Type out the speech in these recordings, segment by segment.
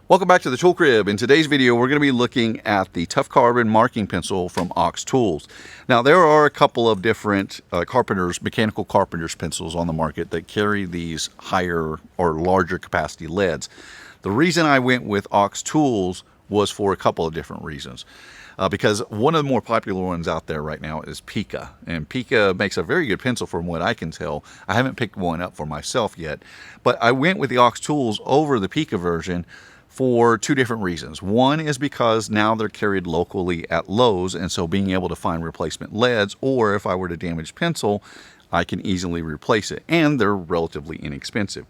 Welcome back to the Tool Crib. In today's video, we're going to be looking at the Tuff Carbon marking pencil from Ox Tools. Now, there are a couple of different mechanical carpenter's pencils on the market that carry these higher or larger capacity leads. The reason I went with Ox Tools was for a couple of different reasons. Because one of the more popular ones out there right now is Pica. And Pica makes a very good pencil from what I can tell. I haven't picked one up for myself yet. But I went with the Ox Tools over the Pica version for two different reasons. One is because now they're carried locally at Lowe's, and so being able to find replacement leads, or if I were to damage pencil, I can easily replace it, and they're relatively inexpensive.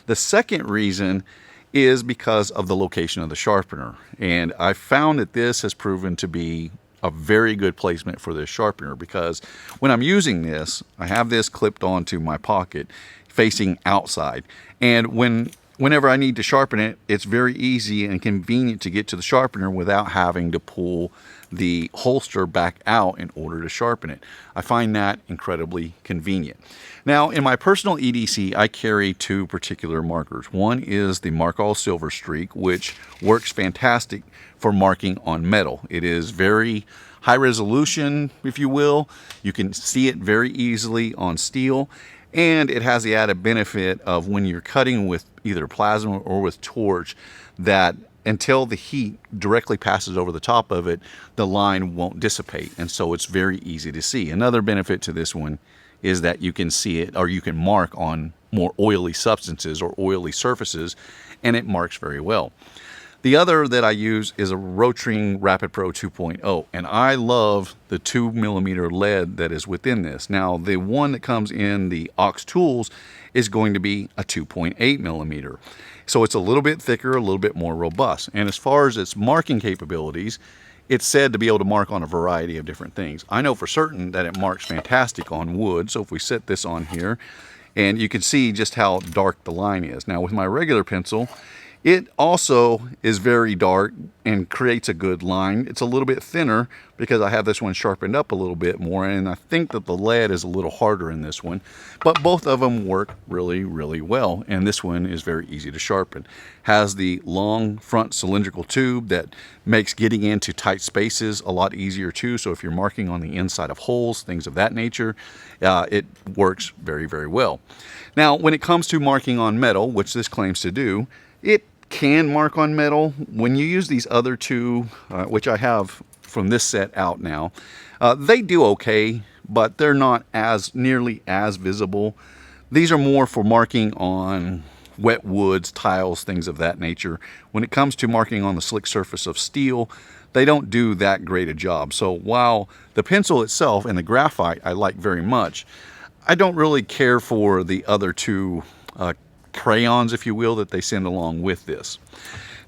The second reason is because of the location of the sharpener, and I found that this has proven to be a very good placement for this sharpener, because when I'm using this, I have this clipped onto my pocket facing outside, and whenever I need to sharpen it, it's very easy and convenient to get to the sharpener without having to pull the holster back out in order to sharpen it. I find that incredibly convenient. Now, in my personal EDC, I carry two particular markers. One is the Mark All Silver Streak, which works fantastic for marking on metal. It is very high resolution, if you will. You can see it very easily on steel. And it has the added benefit of when you're cutting with either plasma or with torch, that until the heat directly passes over the top of it, the line won't dissipate. And so it's very easy to see. Another benefit to this one is that you can see it, or you can mark on more oily substances or oily surfaces, and it marks very well. The other that I use is a Rotring Rapid Pro 2.0, and I love the 2mm lead that is within this. Now, the one that comes in the Ox Tools is going to be a 2.8mm. So it's a little bit thicker, a little bit more robust. And as far as its marking capabilities, it's said to be able to mark on a variety of different things. I know for certain that it marks fantastic on wood. So if we set this on here, and you can see just how dark the line is. Now, with my regular pencil, it also is very dark and creates a good line. It's a little bit thinner because I have this one sharpened up a little bit more, and I think that the lead is a little harder in this one. But both of them work really, really well, and this one is very easy to sharpen. Has the long front cylindrical tube that makes getting into tight spaces a lot easier too. So if you're marking on the inside of holes, things of that nature, it works very, very well. Now, when it comes to marking on metal, which this claims to do, it can mark on metal. When you use these other two, which I have from this set out now, they do okay, but they're not as nearly as visible. These are more for marking on wet woods, tiles, things of that nature. When it comes to marking on the slick surface of steel, they don't do that great a job. So while the pencil itself and the graphite I like very much, I don't really care for the other two crayons, if you will, that they send along with this.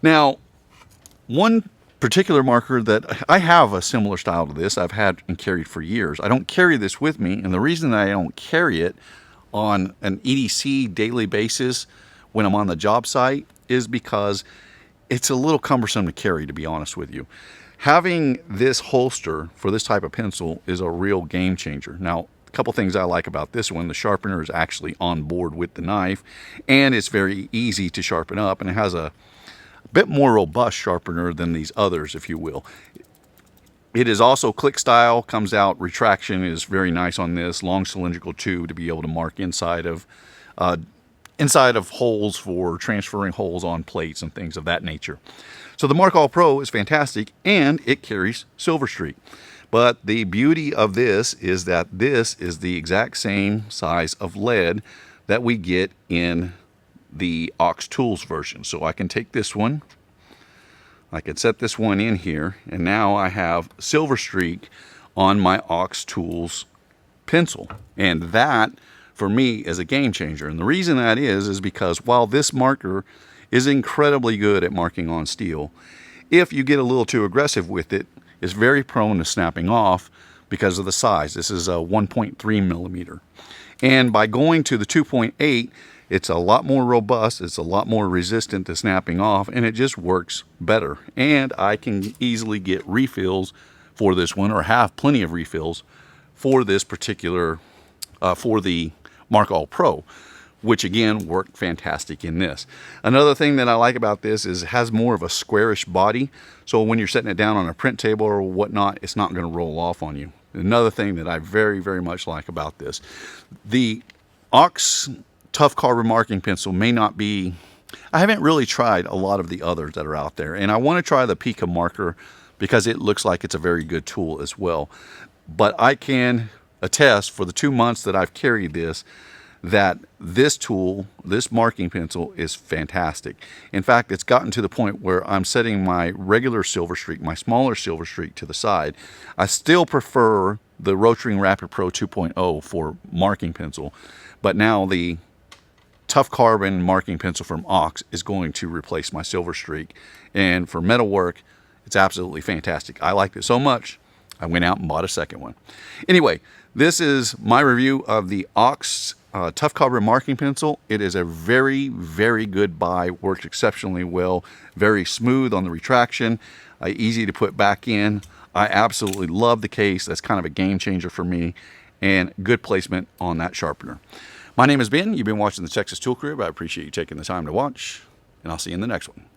Now, one particular marker that I have a similar style to this, I've had and carried for years. I don't carry this with me, and the reason that I don't carry it on an EDC daily basis when I'm on the job site is because it's a little cumbersome to carry, to be honest with you. Having this holster for this type of pencil is a real game changer. Now, a couple things I like about this one: the sharpener is actually on board with the knife, and it's very easy to sharpen up, and it has a bit more robust sharpener than these others, if you will. It is also click style, comes out, retraction is very nice on this, long cylindrical tube to be able to mark inside of holes for transferring holes on plates and things of that nature. So the Mark All Pro is fantastic, and it carries Silver Streak. But the beauty of this is that this is the exact same size of lead that we get in the Ox Tools version. So I can take this one, I can set this one in here, and now I have Silver Streak on my Ox Tools pencil. And that, for me, is a game changer. And the reason that is because while this marker is incredibly good at marking on steel, if you get a little too aggressive with it, it's very prone to snapping off because of the size. This is a 1.3mm. And by going to the 2.8, it's a lot more robust, it's a lot more resistant to snapping off, and it just works better. And I can easily get refills for this one, or have plenty of refills for this particular, for the Mark All Pro. which again worked fantastic in this. Another thing that I like about this is it has more of a squarish body, so when you're setting it down on a print table or whatnot, it's not going to roll off on you. Another thing that I very, very much like about this. The Ox Tuff Carbon marking pencil may not be, I haven't really tried a lot of the others that are out there, and I want to try the Pica marker because it looks like it's a very good tool as well. But I can attest for the 2 months that I've carried this, that this tool, this marking pencil, is fantastic. In fact, it's gotten to the point where I'm setting my regular Silver Streak, my smaller Silver Streak, to the side. I still prefer the Rotring Rapid Pro 2.0 for marking pencil, but now the Tuff Carbon marking pencil from Ox is going to replace my Silver Streak. And for metal work, it's absolutely fantastic. I liked it so much, I went out and bought a second one. Anyway, this is my review of the Ox Tuff Carbon marking pencil. It is a very, very good buy. Works exceptionally well. Very smooth on the retraction. Easy to put back in. I absolutely love the case. That's kind of a game changer for me. And good placement on that sharpener. My name is Ben. You've been watching the Texas Tool Crib. I appreciate you taking the time to watch. And I'll see you in the next one.